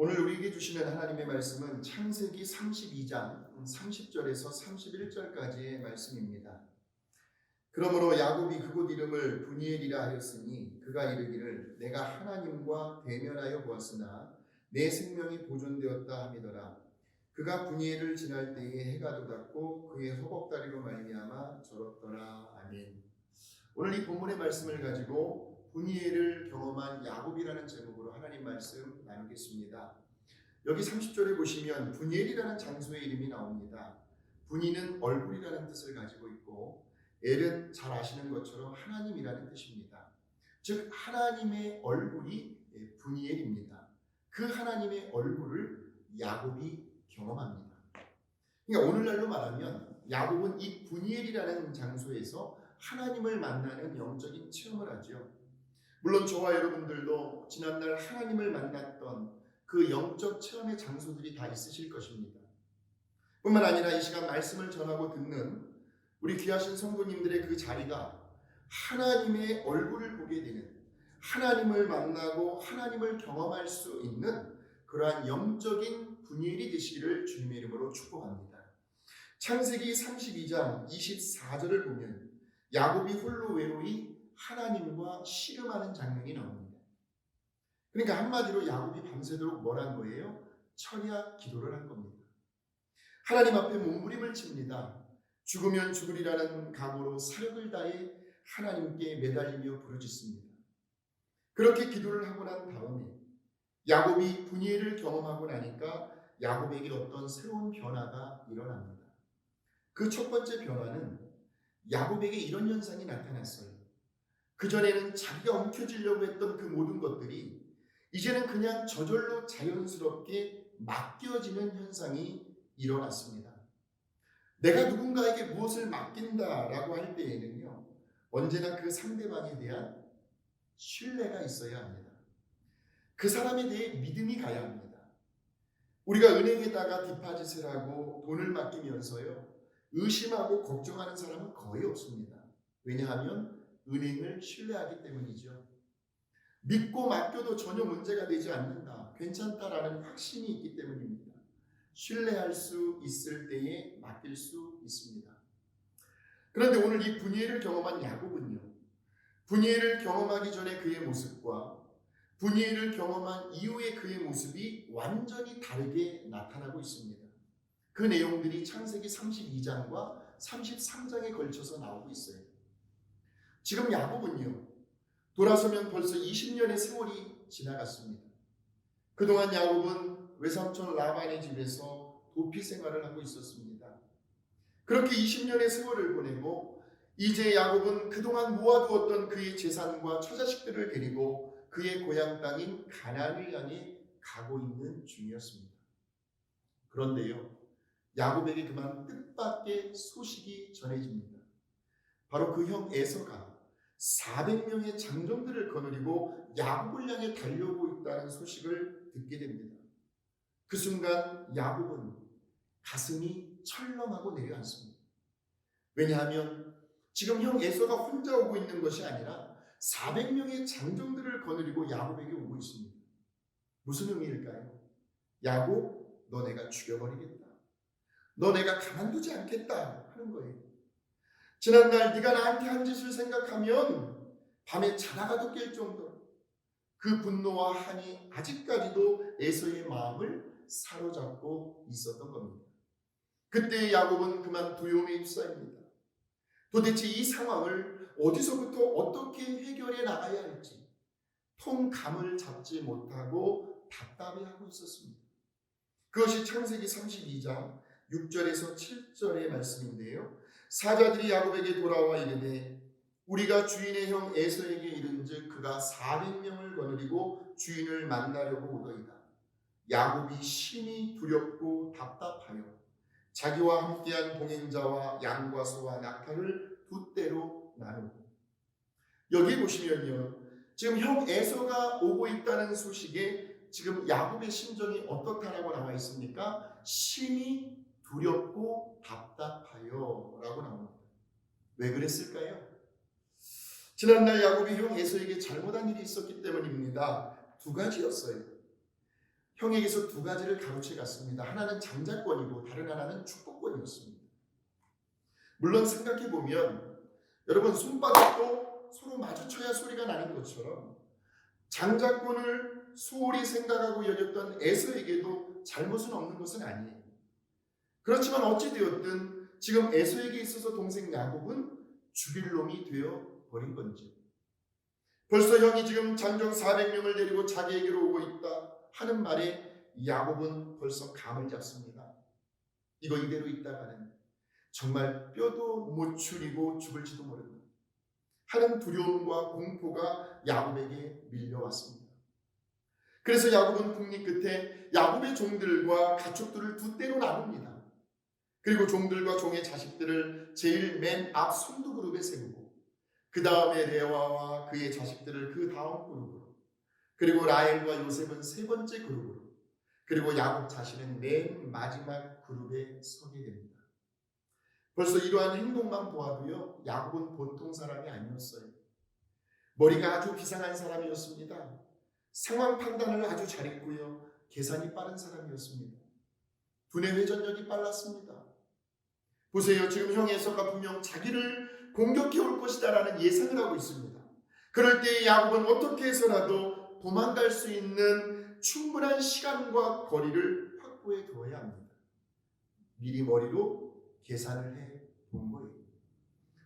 오늘 우리에게 주시는 하나님의 말씀은 창세기 32장 30절에서 31절까지의 말씀입니다. 그러므로 야곱이 그곳 이름을 브니엘이라 하였으니 그가 이르기를 내가 하나님과 대면하여 보았으나 내 생명이 보존되었다 함이더라. 그가 브니엘을 지날 때에 해가 돋았고 그의 허벅다리로 말미암아 절었더라. 아멘. 오늘 이 본문의 말씀을 가지고 브니엘을 경험한 야곱이라는 제목으로 하나님 말씀 나누겠습니다. 여기 30절에 보시면 브니엘이라는 장소의 이름이 나옵니다. 브니는 얼굴이라는 뜻을 가지고 있고 엘은 잘 아시는 것처럼 하나님이라는 뜻입니다. 즉 하나님의 얼굴이 브니엘입니다. 그 하나님의 얼굴을 야곱이 경험합니다. 그러니까 오늘날로 말하면 야곱은 이 브니엘이라는 장소에서 하나님을 만나는 영적인 체험을 하죠. 물론 저와 여러분들도 지난날 하나님을 만났던 그 영적 체험의 장소들이 다 있으실 것입니다. 뿐만 아니라 이 시간 말씀을 전하고 듣는 우리 귀하신 성도님들의 그 자리가 하나님의 얼굴을 보게 되는, 하나님을 만나고 하나님을 경험할 수 있는 그러한 영적인 분위기 되시기를 주님의 이름으로 축복합니다. 창세기 32장 24절을 보면 야곱이 홀로 외로이 하나님과 씨름하는 장면이 나옵니다. 그러니까 한마디로 야곱이 밤새도록 뭘 한 거예요? 철야 기도를 한 겁니다. 하나님 앞에 몸부림을 칩니다. 죽으면 죽으리라는 각오로 사력을 다해 하나님께 매달리며 부르짖습니다. 그렇게 기도를 하고 난 다음에 야곱이 분이엘을 경험하고 나니까 야곱에게 어떤 새로운 변화가 일어납니다. 그 첫 번째 변화는 야곱에게 이런 현상이 나타났어요. 그전에는 자기가 움켜쥐려고 했던 그 모든 것들이 이제는 그냥 저절로 자연스럽게 맡겨지는 현상이 일어났습니다. 내가 누군가에게 무엇을 맡긴다라고 할 때에는요, 언제나 그 상대방에 대한 신뢰가 있어야 합니다. 그 사람에 대해 믿음이 가야 합니다. 우리가 은행에다가 디파짓을 하고 돈을 맡기면서요, 의심하고 걱정하는 사람은 거의 없습니다. 왜냐하면 은행을 신뢰하기 때문이죠. 믿고 맡겨도 전혀 문제가 되지 않는다, 괜찮다라는 확신이 있기 때문입니다. 신뢰할 수 있을 때에 맡길 수 있습니다. 그런데 오늘 이 분이엘을 경험한 야곱은요, 분이엘을 경험하기 전에 그의 모습과 분이엘을 경험한 이후의 그의 모습이 완전히 다르게 나타나고 있습니다. 그 내용들이 창세기 32장과 33장에 걸쳐서 나오고 있어요. 지금 야곱은요, 돌아서면 벌써 20년의 세월이 지나갔습니다. 그동안 야곱은 외삼촌 라반의 집에서 도피 생활을 하고 있었습니다. 그렇게 20년의 세월을 보내고 이제 야곱은 그동안 모아두었던 그의 재산과 처자식들을 데리고 그의 고향 땅인 가나안을 향해 가고 있는 중이었습니다. 그런데요, 야곱에게 그만 뜻밖의 소식이 전해집니다. 바로 그 형 에서가 400명의 장정들을 거느리고 야곱을 향해 달려오고 있다는 소식을 듣게 됩니다. 그 순간 야곱은 가슴이 철렁하고 내려앉습니다. 왜냐하면 지금 형 에서가 혼자 오고 있는 것이 아니라 400명의 장정들을 거느리고 야곱에게 오고 있습니다. 무슨 의미일까요? 야곱, 너 내가 죽여버리겠다. 너 내가 가만두지 않겠다 하는 거예요. 지난날 네가 나한테 한 짓을 생각하면 밤에 자다가도 깰 정도로 그 분노와 한이 아직까지도 에서의 마음을 사로잡고 있었던 겁니다. 그때 야곱은 그만 두려움에 휩싸입니다. 도대체 이 상황을 어디서부터 어떻게 해결해 나가야 할지 통감을 잡지 못하고 답답해하고 있었습니다. 그것이 창세기 32장 6절에서 7절의 말씀인데요. 사자들이 야곱에게 돌아와 이르되 우리가 주인의 형 에서에게 이른즉 그가 400명을 거느리고 주인을 만나려고 오더이다. 야곱이 심히 두렵고 답답하여 자기와 함께한 동행자와 양과 소와 낙타를 두 떼로 나누고, 여기 보시면요, 지금 형 에서가 오고 있다는 소식에 지금 야곱의 심정이 어떻다라고 나와 있습니까? 심히 두렵고 답답하여 라고 나옵니다. 왜 그랬을까요? 지난날 야곱이 형 에서에게 잘못한 일이 있었기 때문입니다. 두 가지였어요. 형에게서 두 가지를 가로채 갔습니다. 하나는 장자권이고 다른 하나는 축복권이었습니다. 물론 생각해 보면 여러분, 손바닥도 서로 마주쳐야 소리가 나는 것처럼 장자권을 소홀히 생각하고 여겼던 에서에게도 잘못은 없는 것은 아니에요. 그렇지만 어찌되었든 지금 에서에게 있어서 동생 야곱은 죽일 놈이 되어 버린 건지요. 벌써 형이 지금 장정 400명을 데리고 자기에게로 오고 있다 하는 말에 야곱은 벌써 감을 잡습니다. 이거 이대로 있다가는 정말 뼈도 못 추리고 죽을지도 모른다 하는 두려움과 공포가 야곱에게 밀려왔습니다. 그래서 야곱은 국리 끝에 야곱의 종들과 가축들을 두 떼로 나눕니다. 그리고 종들과 종의 자식들을 제일 맨 앞 선두 그룹에 세우고 그 다음에 레아와 그의 자식들을 그 다음 그룹으로, 그리고 라헬과 요셉은 세 번째 그룹으로, 그리고 야곱 자신은 맨 마지막 그룹에 서게 됩니다. 벌써 이러한 행동만 보아도요, 야곱은 보통 사람이 아니었어요. 머리가 아주 비상한 사람이었습니다. 상황 판단을 아주 잘했고요, 계산이 빠른 사람이었습니다. 두뇌 회전력이 빨랐습니다. 보세요, 지금 형 에서가 분명 자기를 공격해 올 것이다라는 예상을 하고 있습니다. 그럴 때 야곱은 어떻게 해서라도 도망갈 수 있는 충분한 시간과 거리를 확보해 두어야 합니다. 미리 머리로 계산을 해 본 거예요.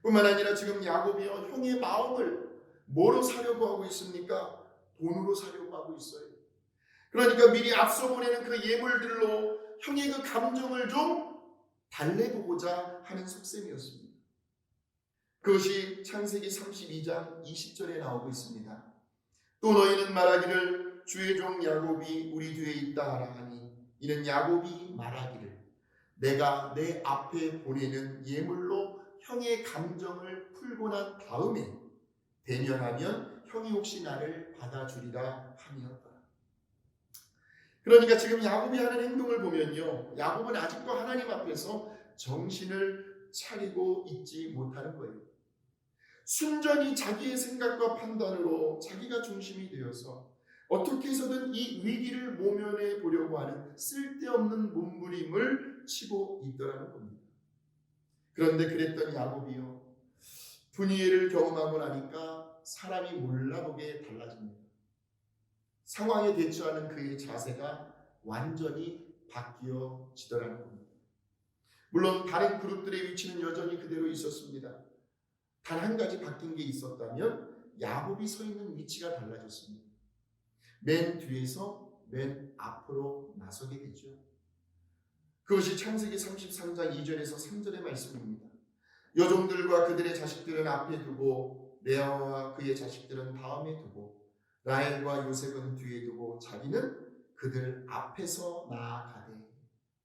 뿐만 아니라 지금 야곱이요, 형의 마음을 뭐로 사려고 하고 있습니까? 돈으로 사려고 하고 있어요. 그러니까 미리 앞서 보내는 그 예물들로 형의 그 감정을 좀 달래보고자 하는 속셈이었습니다. 그것이 창세기 32장 20절에 나오고 있습니다. 또 너희는 말하기를 주의 종 야곱이 우리 뒤에 있다 하라 하니, 이는 야곱이 말하기를 내가 내 앞에 보내는 예물로 형의 감정을 풀고 난 다음에 대면하면 형이 혹시 나를 받아주리라 함이었다. 그러니까 지금 야곱이 하는 행동을 보면요, 야곱은 아직도 하나님 앞에서 정신을 차리고 있지 못하는 거예요. 순전히 자기의 생각과 판단으로 자기가 중심이 되어서 어떻게 해서든 이 위기를 모면해 보려고 하는 쓸데없는 몸부림을 치고 있더라는 겁니다. 그런데 그랬던 야곱이요, 분이엘을 경험하고 나니까 사람이 몰라보게 달라집니다. 상황에 대처하는 그의 자세가 완전히 바뀌어지더라는 겁니다. 물론 다른 그룹들의 위치는 여전히 그대로 있었습니다. 단 한 가지 바뀐 게 있었다면 야곱이 서 있는 위치가 달라졌습니다. 맨 뒤에서 맨 앞으로 나서게 되죠. 그것이 창세기 33장 2절에서 3절의 말씀입니다. 여종들과 그들의 자식들은 앞에 두고 레아와 그의 자식들은 다음에 두고 라헬과 요셉은 뒤에 두고 자기는 그들 앞에서 나아가되.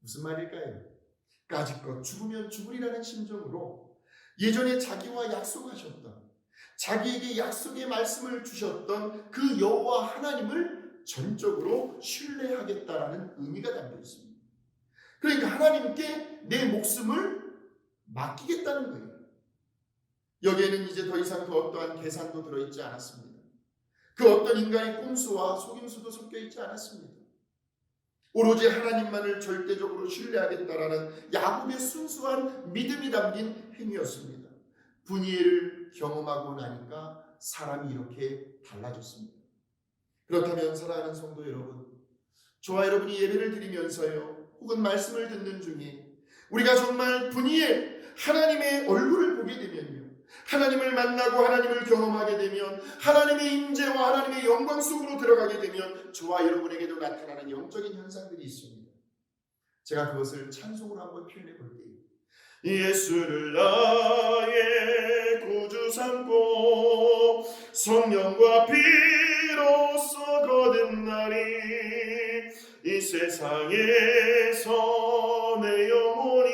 무슨 말일까요? 까짓것 죽으면 죽으리라는 심정으로 예전에 자기와 약속하셨던, 자기에게 약속의 말씀을 주셨던 그 여호와 하나님을 전적으로 신뢰하겠다라는 의미가 담겨 있습니다. 그러니까 하나님께 내 목숨을 맡기겠다는 거예요. 여기에는 이제 더 이상 그 어떠한 계산도 들어있지 않았습니다. 그 어떤 인간의 꼼수와 속임수도 섞여 있지 않았습니다. 오로지 하나님만을 절대적으로 신뢰하겠다라는 야곱의 순수한 믿음이 담긴 행위였습니다. 분이엘을 경험하고 나니까 사람이 이렇게 달라졌습니다. 그렇다면 사랑하는 성도 여러분, 저와 여러분이 예배를 드리면서요, 혹은 말씀을 듣는 중에 우리가 정말 분이엘 하나님의 얼굴을 보게 되면요, 하나님을 만나고 하나님을 경험하게 되면, 하나님의 임재와 하나님의 영광 속으로 들어가게 되면 저와 여러분에게도 나타나는 영적인 현상들이 있습니다. 제가 그것을 찬송으로 한번 표현해 볼게요. 예수를 나의 구주 삼고 성령과 피로써 거듭나리. 이 세상에서 내 영혼이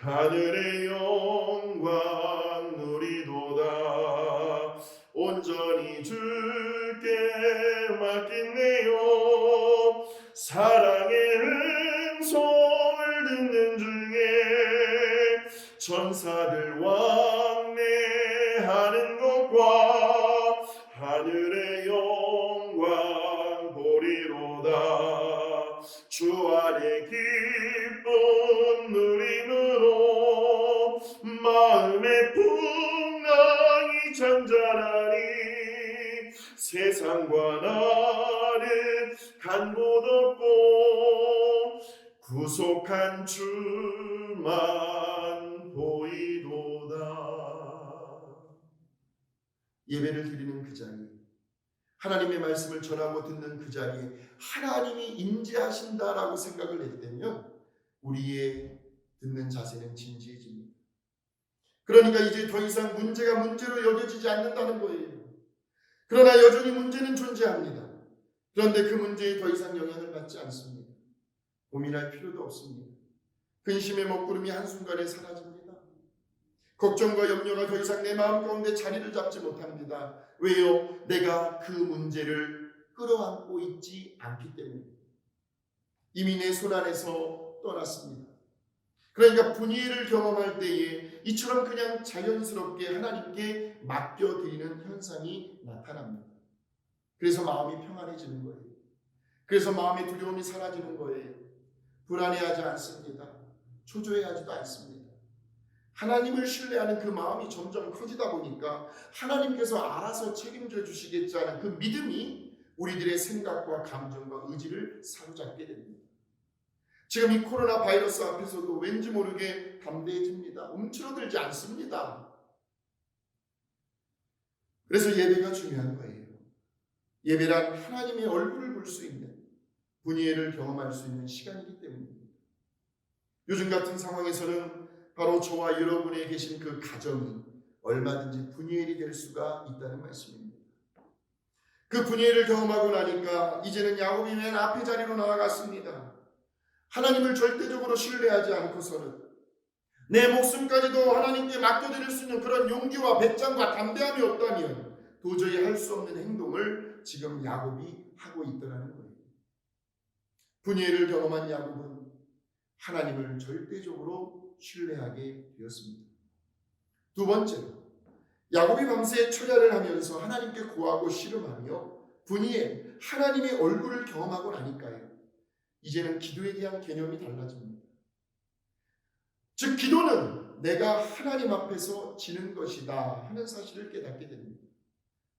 하늘의 영광 누리도다. 온전히 주께 맡기네요. 사랑의 음성을 듣는 중에 천사들 왕래하는 것과 하늘의 영광 보리로다. 세상과 나는 간 곳 없고 구속한 주만 보이도다. 예배를 드리는 그 자리, 하나님의 말씀을 전하고 듣는 그 자리에 하나님이 임재하신다라고 생각을 했다면 우리의 듣는 자세는 진지해집니다. 그러니까 이제 더 이상 문제가 문제로 여겨지지 않는다는 거예요. 그러나 여전히 문제는 존재합니다. 그런데 그 문제에 더 이상 영향을 받지 않습니다. 고민할 필요도 없습니다. 근심의 먹구름이 한순간에 사라집니다. 걱정과 염려가 더 이상 내 마음 가운데 자리를 잡지 못합니다. 왜요? 내가 그 문제를 끌어안고 있지 않기 때문입니다. 이미 내 손 안에서 떠났습니다. 그러니까 분이엘을 경험할 때에 이처럼 그냥 자연스럽게 하나님께 맡겨드리는 현상이 나타납니다. 그래서 마음이 평안해지는 거예요. 그래서 마음의 두려움이 사라지는 거예요. 불안해하지 않습니다. 초조해하지도 않습니다. 하나님을 신뢰하는 그 마음이 점점 커지다 보니까 하나님께서 알아서 책임져 주시겠지 하는 그 믿음이 우리들의 생각과 감정과 의지를 사로잡게 됩니다. 지금 이 코로나 바이러스 앞에서도 왠지 모르게 담대해집니다. 움츠러들지 않습니다. 그래서 예배가 중요한 거예요. 예배란 하나님의 얼굴을 볼 수 있는, 분이엘을 경험할 수 있는 시간이기 때문입니다. 요즘 같은 상황에서는 바로 저와 여러분에 계신 그 가정이 얼마든지 분이엘이 될 수가 있다는 말씀입니다. 그 분이엘을 경험하고 나니까 이제는 야곱이 맨 앞에 자리로 나아갔습니다. 하나님을 절대적으로 신뢰하지 않고서는 내 목숨까지도 하나님께 맡겨드릴 수 있는 그런 용기와 배짱과 담대함이 없다면 도저히 할 수 없는 행동을 지금 야곱이 하고 있더라는 거예요. 분이엘을 경험한 야곱은 하나님을 절대적으로 신뢰하게 되었습니다. 두 번째로 야곱이 밤새 철야를 하면서 하나님께 구하고 씨름하며 분이엘 하나님의 얼굴을 경험하고 나니까요. 이제는 기도에 대한 개념이 달라집니다. 즉 기도는 내가 하나님 앞에서 지는 것이다 하는 사실을 깨닫게 됩니다.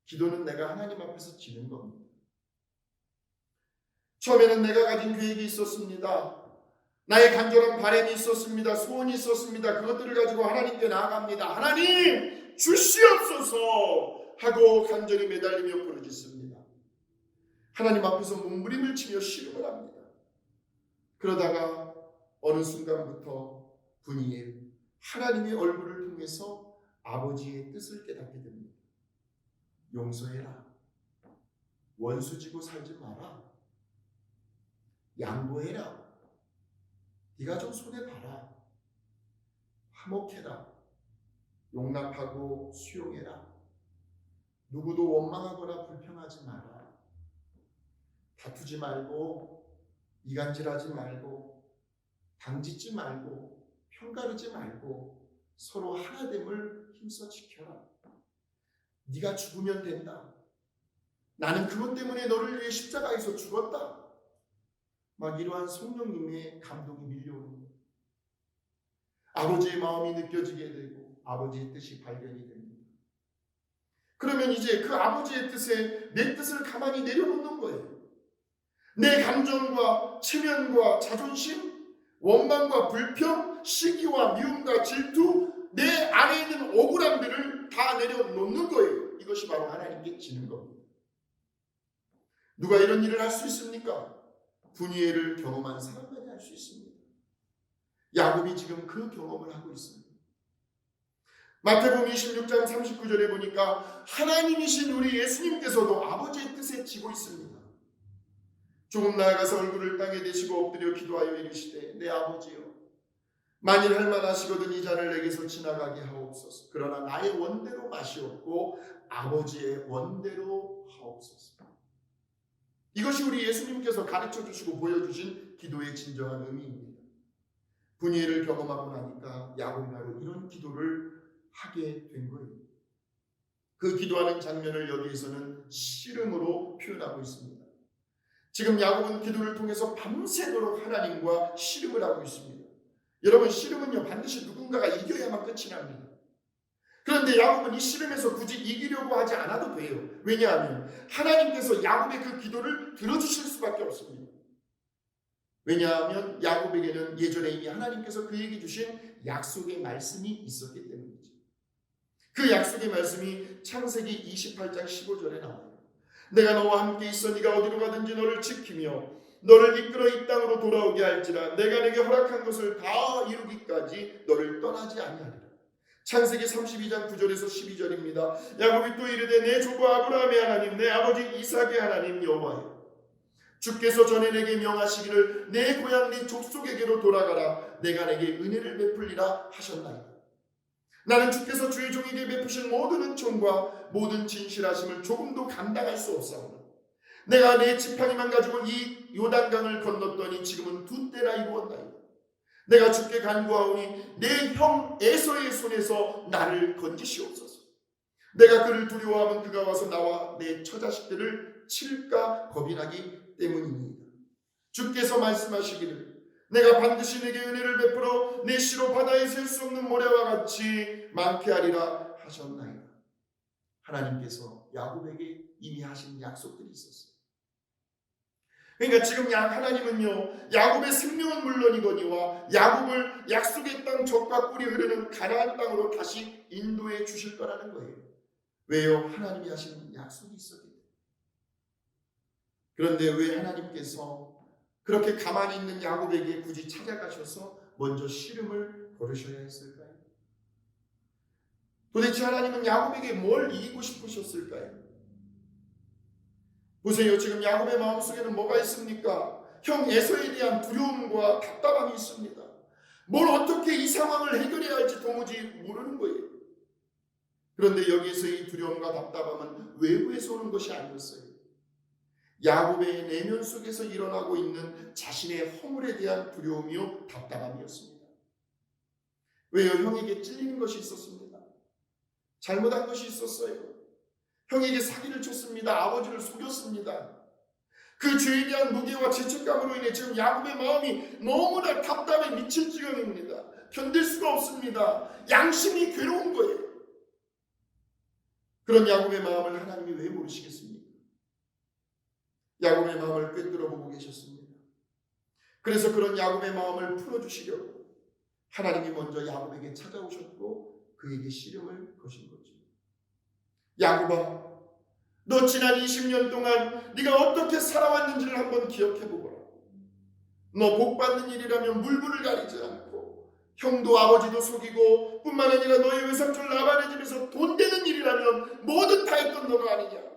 기도는 내가 하나님 앞에서 지는 겁니다. 처음에는 내가 가진 계획이 있었습니다. 나의 간절한 바람이 있었습니다. 소원이 있었습니다. 그것들을 가지고 하나님께 나아갑니다. 하나님 주시옵소서 하고 간절히 매달리며 부르짖습니다. 하나님 앞에서 몸부림을 치며 씨름을 합니다. 그러다가 어느 순간부터 분이엘 하나님의 얼굴을 통해서 아버지의 뜻을 깨닫게 됩니다. 용서해라. 원수지고 살지 마라. 양보해라. 네가 좀 손에 봐라. 화목해라. 용납하고 수용해라. 누구도 원망하거나 불평하지 마라. 다투지 말고 이간질하지 말고 당짓지 말고 편가르지 말고 서로 하나됨을 힘써 지켜라. 네가 죽으면 된다. 나는 그것 때문에 너를 위해 십자가에서 죽었다. 막 이러한 성령님의 감동이 밀려오는 거예요. 아버지의 마음이 느껴지게 되고 아버지의 뜻이 발견이 됩니다. 그러면 이제 그 아버지의 뜻에 내 뜻을 가만히 내려놓는 거예요. 내 감정과 체면과 자존심, 원망과 불평, 시기와 미움과 질투, 내 안에 있는 억울함들을 다 내려놓는 거예요. 이것이 바로 하나님께 지는 겁니다. 누가 이런 일을 할 수 있습니까? 분이엘을 경험한 사람만이 할 수 있습니다. 야곱이 지금 그 경험을 하고 있습니다. 마태복음 26장 39절에 보니까 하나님이신 우리 예수님께서도 아버지의 뜻에 지고 있습니다. 조금 나아가서 얼굴을 땅에 대시고 엎드려 기도하여 이르시되 내 아버지여 만일 할 만하시거든 이 잔을 내게서 지나가게 하옵소서. 그러나 나의 원대로 마시옵고 아버지의 원대로 하옵소서. 이것이 우리 예수님께서 가르쳐 주시고 보여주신 기도의 진정한 의미입니다. 분이엘을 경험하고 나니까 야곱이 바로 이런 기도를 하게 된 거예요. 그 기도하는 장면을 여기에서는 씨름으로 표현하고 있습니다. 지금 야곱은 기도를 통해서 밤새도록 하나님과 씨름을 하고 있습니다. 여러분 씨름은요 반드시 누군가가 이겨야만 끝이 납니다. 그런데 야곱은 이 씨름에서 굳이 이기려고 하지 않아도 돼요. 왜냐하면 하나님께서 야곱의 그 기도를 들어주실 수밖에 없습니다. 왜냐하면 야곱에게는 예전에 이미 하나님께서 그에게 주신 약속의 말씀이 있었기 때문이죠. 그 약속의 말씀이 창세기 28장 15절에 나와요. 내가 너와 함께 있어 네가 어디로 가든지 너를 지키며 너를 이끌어 이 땅으로 돌아오게 할지라 내가 내게 허락한 것을 다 이루기까지 너를 떠나지 아니하리라. 창세기 32장 9절에서 12절입니다. 야곱이 또 이르되 내 조부 아브라함의 하나님 내 아버지 이삭의 하나님 여호와여 주께서 전에 내게 명하시기를 내 고향 네 족속에게로 돌아가라 내가 내게 은혜를 베풀리라 하셨나이다. 나는 주께서 주의 종에게 베푸신 모든 은총과 모든 진실하심을 조금도 감당할 수 없사오나 내가 내 지팡이만 가지고 이 요단강을 건넜더니 지금은 두 때나 이루었나이다. 내가 주께 간구하오니 내 형 에서의 손에서 나를 건지시옵소서. 내가 그를 두려워하면 그가 와서 나와 내 처자식들을 칠까 겁이 나기 때문입니다. 주께서 말씀하시기를 내가 반드시 내게 은혜를 베풀어 내 씨로 바다에 셀 수 없는 모래와 같이 많게 하리라 하셨나이다. 하나님께서 야곱에게 이미 하신 약속들이 있었어요. 그러니까 지금 하나님은요 야곱의 생명은 물론이거니와 야곱을 약속의 땅 젖과 꿀이 흐르는 가나안 땅으로 다시 인도해 주실 거라는 거예요. 왜요? 하나님이 하신 약속이 있었기 때문에. 그런데 왜 하나님께서 그렇게 가만히 있는 야곱에게 굳이 찾아가셔서 먼저 씨름을 걸으셔야 했을까요? 도대체 하나님은 야곱에게 뭘 이기고 싶으셨을까요? 보세요. 지금 야곱의 마음속에는 뭐가 있습니까? 형 에서에 대한 두려움과 답답함이 있습니다. 뭘 어떻게 이 상황을 해결해야 할지 도무지 모르는 거예요. 그런데 여기에서 이 두려움과 답답함은 외부에서 오는 것이 아니었어요. 야곱의 내면 속에서 일어나고 있는 자신의 허물에 대한 두려움이요 답답함이었습니다. 왜요? 형에게 찔리는 것이 있었습니다. 잘못한 것이 있었어요. 형에게 사기를 쳤습니다. 아버지를 속였습니다. 그 죄에 대한 무게와 죄책감으로 인해 지금 야곱의 마음이 너무나 답답해 미칠 지경입니다. 견딜 수가 없습니다. 양심이 괴로운 거예요. 그런 야곱의 마음을 하나님이 왜 모르시겠습니까? 야곱의 마음을 꿰뚫어 보고 계셨습니다. 그래서 그런 야곱의 마음을 풀어주시려고 하나님이 먼저 야곱에게 찾아오셨고 그에게 씨름을 거신 거죠. 야곱아, 너 지난 20년 동안 네가 어떻게 살아왔는지를 한번 기억해보거라. 너 복받는 일이라면 물불을 가리지 않고 형도 아버지도 속이고 뿐만 아니라 너희 외삼촌 라반의 집에서 돈 되는 일이라면 뭐든 다 했던 너가 아니냐.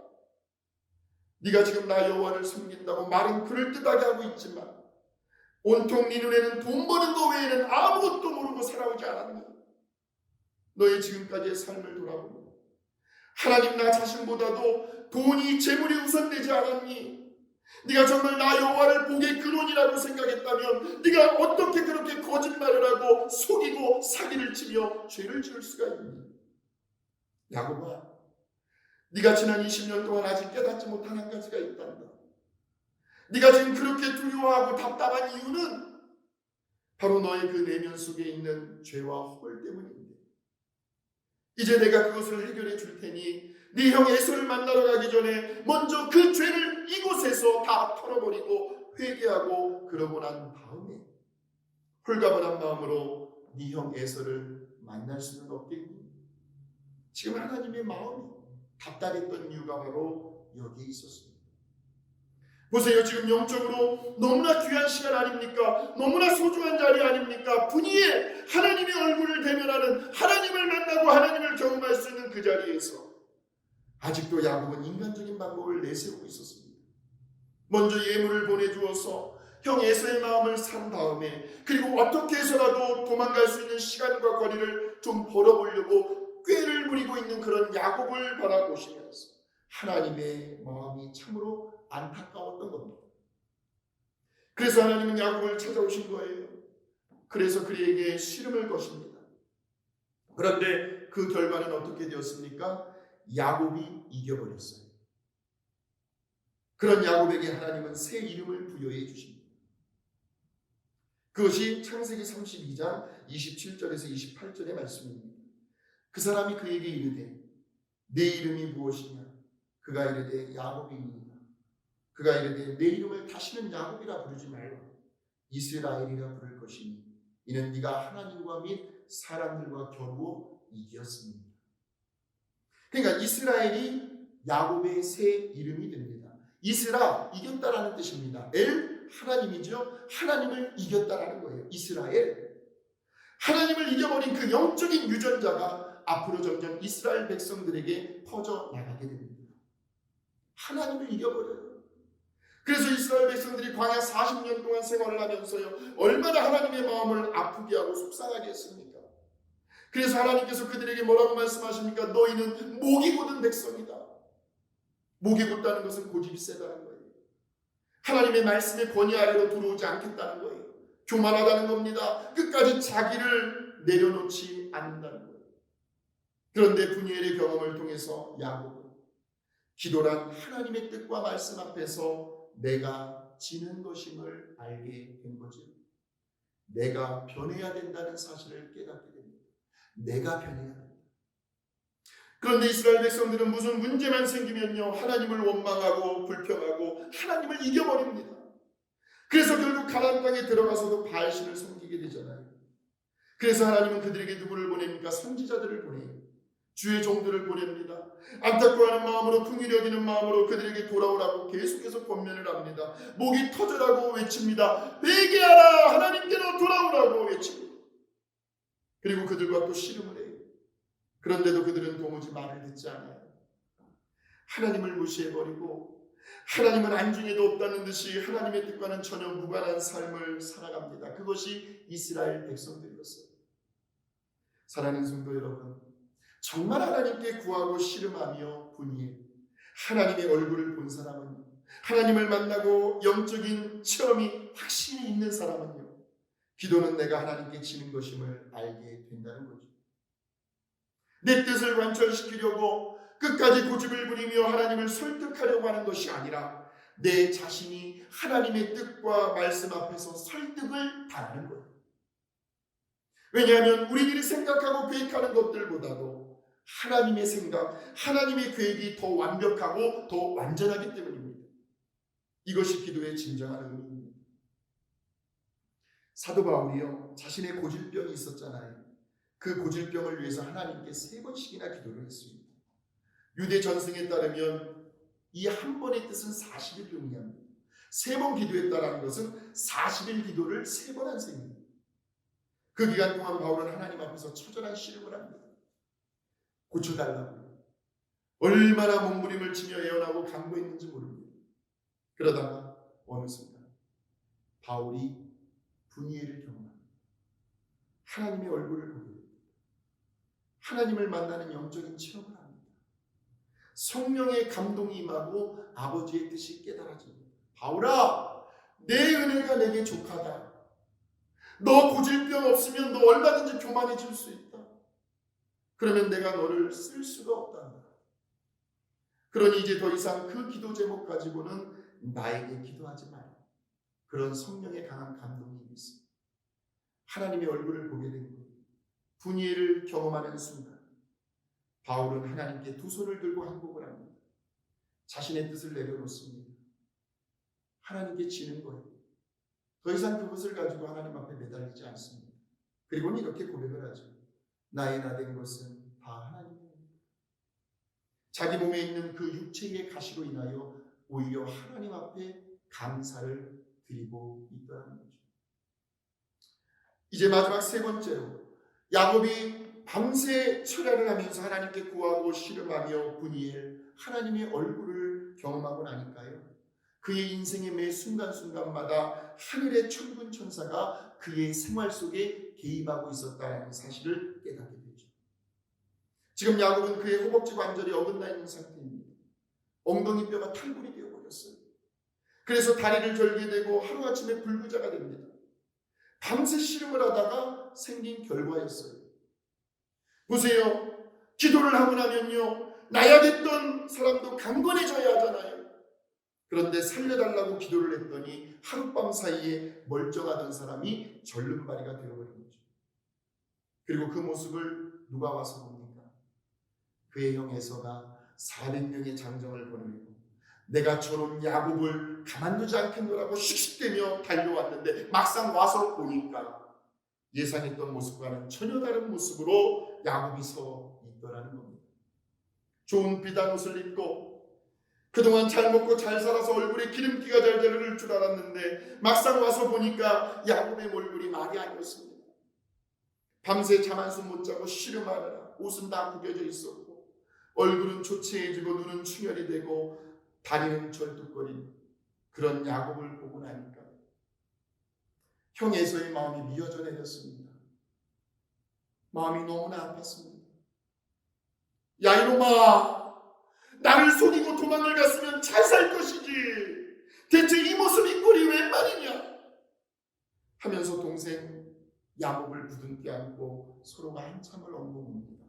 네가 지금 나 여호와를 섬긴다고 말은 그럴듯하게 하고 있지만 온통 네 눈에는 돈 버는 거 외에는 아무것도 모르고 살아오지 않았니? 너의 지금까지의 삶을 돌아보면 하나님 나 자신보다도 돈이 재물이 우선되지 않았니? 네가 정말 나 여호와를 복의 근원이라고 생각했다면 네가 어떻게 그렇게 거짓말을 하고 속이고 사기를 치며 죄를 지을 수가 있니? 야곱아, 네가 지난 20년 동안 아직 깨닫지 못한 한 가지가 있단다. 네가 지금 그렇게 두려워하고 답답한 이유는 바로 너의 그 내면 속에 있는 죄와 허물 때문인데 이제 내가 그것을 해결해 줄 테니 네 형 에서를 만나러 가기 전에 먼저 그 죄를 이곳에서 다 털어버리고 회개하고 그러고 난 다음에 홀가분한 마음으로 네 형 에서를 만날 수는 없겠니? 지금 하나님의 마음이 답답했던 이유가 바로 여기에 있었습니다. 보세요. 지금 영적으로 너무나 귀한 시간 아닙니까? 너무나 소중한 자리 아닙니까? 분이에 하나님의 얼굴을 대면하는 하나님을 만나고 하나님을 경험할 수 있는 그 자리에서 아직도 야곱은 인간적인 방법을 내세우고 있었습니다. 먼저 예물을 보내주어서 형 에서의 마음을 산 다음에 그리고 어떻게 해서라도 도망갈 수 있는 시간과 거리를 좀 벌어보려고 꾀를 부리고 있는 그런 야곱을 바라보시면서 하나님의 마음이 참으로 안타까웠던 겁니다. 그래서 하나님은 야곱을 찾아오신 거예요. 그래서 그에게 씨름을 거십니다. 그런데 그 결과는 어떻게 되었습니까? 야곱이 이겨버렸어요. 그런 야곱에게 하나님은 새 이름을 부여해 주십니다. 그것이 창세기 32장 27절에서 28절의 말씀입니다. 그 사람이 그에게 이르되 내 이름이 무엇이냐? 그가 이르되 야곱이니이다. 그가 이르되 내 이름을 다시는 야곱이라 부르지 말고 이스라엘이라 부를 것이니 이는 네가 하나님과 및 사람들과 겨루어 이겼습니다. 그러니까 이스라엘이 야곱의 새 이름이 됩니다. 이스라 이겼다라는 뜻입니다. 엘 하나님이죠. 하나님을 이겼다라는 거예요. 이스라엘 하나님을 이겨버린 그 영적인 유전자가 앞으로 점점 이스라엘 백성들에게 퍼져나가게 됩니다. 하나님을 이겨버려요. 그래서 이스라엘 백성들이 광야 40년 동안 생활을 하면서요 얼마나 하나님의 마음을 아프게 하고 속상하게 했습니까? 그래서 하나님께서 그들에게 뭐라고 말씀하십니까? 너희는 목이 곧은 백성이다. 목이 곧다는 것은 고집이 세다는 거예요. 하나님의 말씀의 권위 아래로 들어오지 않겠다는 거예요. 교만하다는 겁니다. 끝까지 자기를 내려놓지 않는다는 거예요. 그런데 분이엘의 경험을 통해서 야곱은 기도란 하나님의 뜻과 말씀 앞에서 내가 지는 것임을 알게 된 거죠. 내가 변해야 된다는 사실을 깨닫게 됩니다. 내가 변해야 된다. 그런데 이스라엘 백성들은 무슨 문제만 생기면요 하나님을 원망하고 불평하고 하나님을 이겨버립니다. 그래서 결국 가나안 땅에 들어가서도 바알신을 섬기게 되잖아요. 그래서 하나님은 그들에게 누구를 보냅니까? 선지자들을 보내요. 주의 종들을 보냅니다. 안타까워하는 마음으로 긍휼히 여기는 마음으로 그들에게 돌아오라고 계속해서 권면을 합니다. 목이 터져라고 외칩니다. 회개하라 하나님께로 돌아오라고 외칩니다. 그리고 그들과 또 씨름을 해요. 그런데도 그들은 도무지 말을 듣지 않아요. 하나님을 무시해버리고 하나님은 안중에도 없다는 듯이 하나님의 뜻과는 전혀 무관한 삶을 살아갑니다. 그것이 이스라엘 백성들이었어요. 사랑하는 성도 여러분, 정말 하나님께 구하고 씨름하며 분이해 하나님의 얼굴을 본 사람은요, 하나님을 만나고 영적인 체험이 확신이 있는 사람은요, 기도는 내가 하나님께 지는 것임을 알게 된다는 거죠. 내 뜻을 관철시키려고 끝까지 고집을 부리며 하나님을 설득하려고 하는 것이 아니라 내 자신이 하나님의 뜻과 말씀 앞에서 설득을 당하는 거예요. 왜냐하면 우리들이 생각하고 계획하는 것들보다도 하나님의 생각, 하나님의 계획이 더 완벽하고 더 완전하기 때문입니다. 이것이 기도의 진정한 의미입니다. 사도 바울이요 자신의 고질병이 있었잖아요. 그 고질병을 위해서 하나님께 3번씩이나 기도를 했습니다. 유대 전승에 따르면 이 한 번의 뜻은 40일 의미합니다. 3번 기도했다라는 것은 40일 기도를 3번 한 셈입니다. 그 기간 동안 바울은 하나님 앞에서 처절한 씨름을 합니다. 고쳐달라고. 얼마나 몸부림을 치며 애원하고 간구했는지 모릅니다. 그러다가 어느 순간 바울이 분이엘을 경험합니다. 하나님의 얼굴을 보게 됩니다. 하나님을 만나는 영적인 체험을 합니다. 성령의 감동이 임하고 아버지의 뜻이 깨달아집니다. 바울아, 내 은혜가 내게 족하다. 너 고질병 없으면 너 얼마든지 교만해질 수 있다. 그러면 내가 너를 쓸 수가 없단다. 그러니 이제 더 이상 그 기도 제목 가지고는 나에게 기도하지 마라. 그런 성령의 강한 감동이 있습니다. 하나님의 얼굴을 보게 된 것, 분이엘을 경험하는 순간 바울은 하나님께 두 손을 들고 항복을 합니다. 자신의 뜻을 내려놓습니다. 하나님께 지는 거예요. 더 이상 그것을 가지고 하나님 앞에 매달리지 않습니다. 그리고는 이렇게 고백을 하죠. 나의 나 된 것은 다 하나님입니다. 자기 몸에 있는 그 육체의 가시로 인하여 오히려 하나님 앞에 감사를 드리고 있다는 거죠. 이제 마지막 3번째로 야곱이 밤새 철야를 하면서 하나님께 구하고 씨름하며 분이엘 하나님의 얼굴을 경험하고 나니까요, 그의 인생의 매 순간순간마다 하늘의 천군 천사가 그의 생활 속에 개입하고 있었다는 사실을 깨닫게 되죠. 지금 야곱은 그의 허벅지 관절이 어긋나 있는 상태입니다. 엉덩이 뼈가 탈골이 되어버렸어요. 그래서 다리를 절게 되고 하루아침에 불구자가 됩니다. 밤새 씨름을 하다가 생긴 결과였어요. 보세요. 기도를 하고 나면요, 나약했던 사람도 강건해져야 하잖아요. 그런데 살려달라고 기도를 했더니 하룻밤 사이에 멀쩡하던 사람이 절름발이가 되어버린 거죠. 그리고 그 모습을 누가 와서 봅니까? 그의 형 에서가 400명의 장정을 보내고 내가 저놈 야곱을 가만두지 않겠노라고 씩씩대며 달려왔는데 막상 와서 보니까 예상했던 모습과는 전혀 다른 모습으로 야곱이 서 있더라는 겁니다. 좋은 비단 옷을 입고 그동안 잘 먹고 잘 살아서 얼굴에 기름기가 잘 자를 줄 알았는데 막상 와서 보니까 야곱의 얼굴이 말이 아니었습니다. 밤새 잠 한숨 못 자고 씨름하느라 옷은 다 구겨져 있었고 얼굴은 초췌해지고 눈은 충혈이 되고 다리는 절뚝거리는 그런 야곱을 보고 나니까 형 에서의 마음이 미어져 내렸습니다. 마음이 너무나 아팠습니다. 야 이놈아, 나를 속이고 도망을 갔으면 잘 살 것이지 대체 이 모습 이 꼴이 웬 말이냐 하면서 동생 야곱을 부둥켜 안고 서로가 한참을 엉엉웁니다.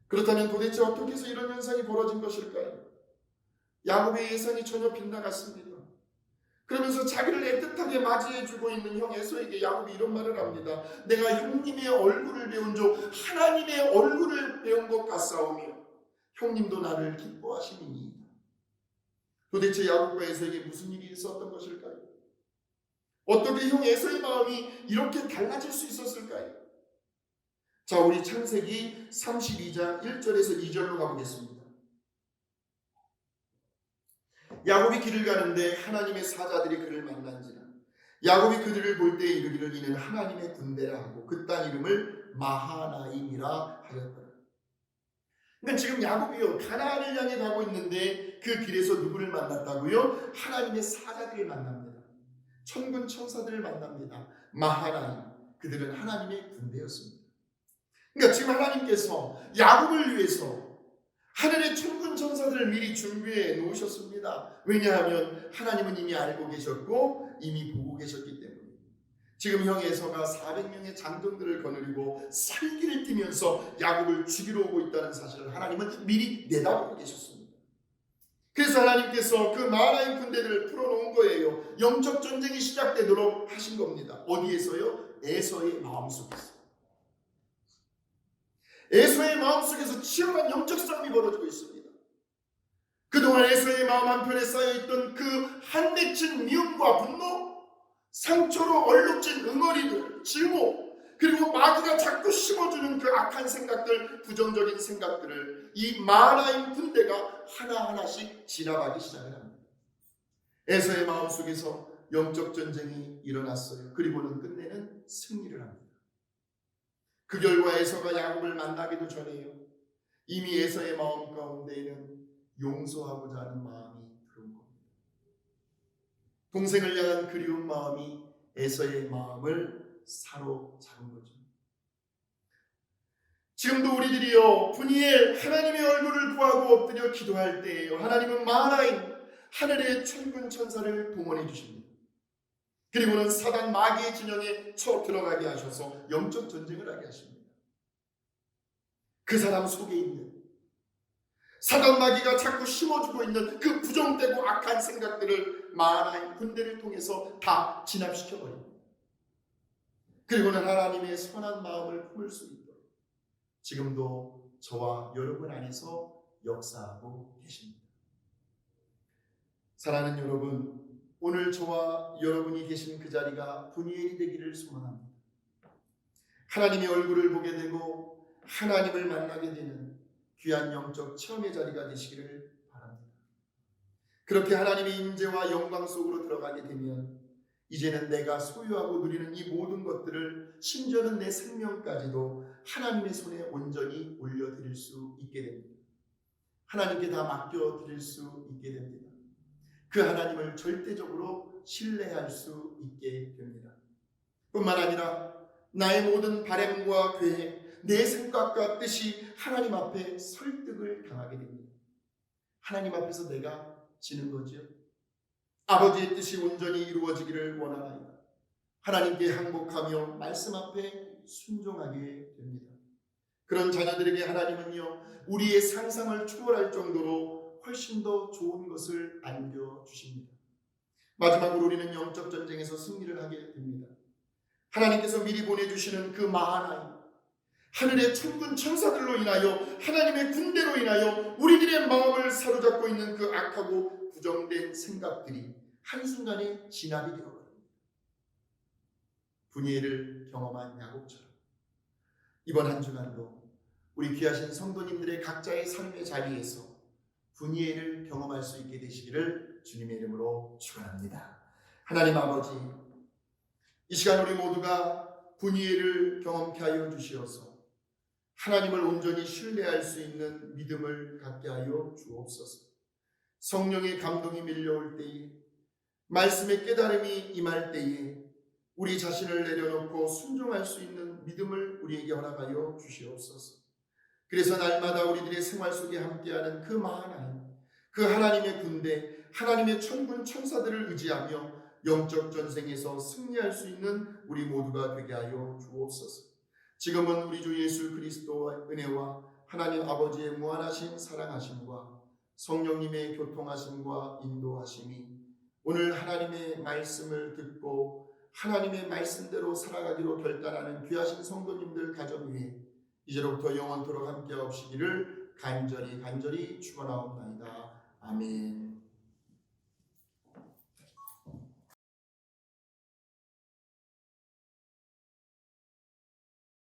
그렇다면 도대체 어떻게 해서 이런 현상이 벌어진 것일까요? 야곱의 예상이 전혀 빗나갔습니다. 그러면서 자기를 애틋하게 맞이해주고 있는 형 에서에게 야곱이 이런 말을 합니다. 내가 형님의 얼굴을 배운 적 하나님의 얼굴을 배운 것 같사오며 형님도 나를 기뻐하시니이다. 도대체 야곱과 에서에게 무슨 일이 있었던 것일까요? 어떻게 형 에서의 마음이 이렇게 달라질 수 있었을까요? 자, 우리 창세기 32장 1절에서 2절로 가보겠습니다. 야곱이 길을 가는데 하나님의 사자들이 그를 만난지라. 야곱이 그들을 볼 때 이르기를 이는 하나님의 군대라 하고 그 땅 이름을 마하나임이라 하였더라. 그러니까 지금 야곱이요 가나안을 향해 가고 있는데 그 길에서 누구를 만났다고요? 하나님의 사자들을 만납니다. 천군 천사들을 만납니다. 마하나임, 그들은 하나님의 군대였습니다. 그러니까 지금 하나님께서 야곱을 위해서 하늘의 천군 천사들을 미리 준비해 놓으셨습니다. 왜냐하면 하나님은 이미 알고 계셨고 이미 보고 계셨기 때문에. 지금 형 에서가 400명의 장정들을 거느리고 살기를 뛰면서 야곱을 죽이러 오고 있다는 사실을 하나님은 미리 내다보고 계셨습니다. 그래서 하나님께서 그 마하나임 군대들을 풀어놓은 거예요. 영적 전쟁이 시작되도록 하신 겁니다. 어디에서요? 에서의 마음속에서. 에서의 마음속에서 치열한 영적 싸움이 벌어지고 있습니다. 그동안 에서의 마음 한편에 쌓여있던 그 한맺힌 미움과 분노, 상처로 얼룩진 응어리들, 질모, 그리고 마귀가 자꾸 심어주는 그 악한 생각들, 부정적인 생각들을 이 마하나임 군대가 하나하나씩 지나가기 시작을 합니다. 에서의 마음속에서 영적 전쟁이 일어났어요. 그리고는 끝내는 승리를 합니다. 그 결과 에서가 야곱을 만나기도 전에요. 이미 에서의 마음 가운데에는 용서하고자 하는 마음이 들어온 겁니다. 동생을 향한 그리운 마음이 에서의 마음을 사로잡은 거죠. 지금도 우리들이요 분이엘 하나님의 얼굴을 구하고 엎드려 기도할 때에요 하나님은 마하나임 하늘의 천군 천사를 동원해 주십니다. 그리고는 사단 마귀의 진영에 쳐 들어가게 하셔서 영적 전쟁을 하게 하십니다. 그 사람 속에 있는 사단 마귀가 자꾸 심어주고 있는 그 부정되고 악한 생각들을 마하나임 군대를 통해서 다 진압시켜버립니다. 그리고는 하나님의 선한 마음을 품을 수 있도록 지금도 저와 여러분 안에서 역사하고 계십니다. 사랑하는 여러분, 오늘 저와 여러분이 계신 그 자리가 분이엘이 되기를 소망합니다. 하나님의 얼굴을 보게 되고 하나님을 만나게 되는 귀한 영적 체험의 자리가 되시기를 바랍니다. 그렇게 하나님의 임재와 영광 속으로 들어가게 되면 이제는 내가 소유하고 누리는 이 모든 것들을 심지어는 내 생명까지도 하나님의 손에 온전히 올려드릴 수 있게 됩니다. 하나님께 다 맡겨드릴 수 있게 됩니다. 그 하나님을 절대적으로 신뢰할 수 있게 됩니다. 뿐만 아니라 나의 모든 바람과 계획, 내 생각과 뜻이 하나님 앞에 설득을 당하게 됩니다. 하나님 앞에서 내가 지는 거죠. 아버지의 뜻이 온전히 이루어지기를 원하나이다. 하나님께 항복하며 말씀 앞에 순종하게 됩니다. 그런 자녀들에게 하나님은요 우리의 상상을 초월할 정도로 훨씬 더 좋은 것을 안겨주십니다. 마지막으로 우리는 영적 전쟁에서 승리를 하게 됩니다. 하나님께서 미리 보내주시는 그 마하나임, 하늘의 천군 천사들로 인하여 하나님의 군대로 인하여 우리들의 마음을 사로잡고 있는 그 악하고 부정된 생각들이 한순간에 진압이 되어버립니다. 분이엘을 경험한 야곱처럼 이번 한 주간도 우리 귀하신 성도님들의 각자의 삶의 자리에서 분이엘을 경험할 수 있게 되시기를 주님의 이름으로 축원합니다. 하나님 아버지, 이 시간 우리 모두가 분이엘을 경험케 하여 주시어서 하나님을 온전히 신뢰할 수 있는 믿음을 갖게 하여 주옵소서. 성령의 감동이 밀려올 때에, 말씀의 깨달음이 임할 때에 우리 자신을 내려놓고 순종할 수 있는 믿음을 우리에게 허락하여 주시옵소서. 그래서 날마다 우리들의 생활 속에 함께하는 그 마하나임, 그 하나님의 군대, 하나님의 천군 천사들을 의지하며 영적 전쟁에서 승리할 수 있는 우리 모두가 되게 하여 주옵소서. 지금은 우리 주 예수 그리스도의 은혜와 하나님 아버지의 무한하신 사랑하심과 성령님의 교통하심과 인도하심이 오늘 하나님의 말씀을 듣고 하나님의 말씀대로 살아가기로 결단하는 귀하신 성도님들 가정 위에 이제로부터 영원토록 함께 하시기를 간절히 축원하옵나이다. 아멘.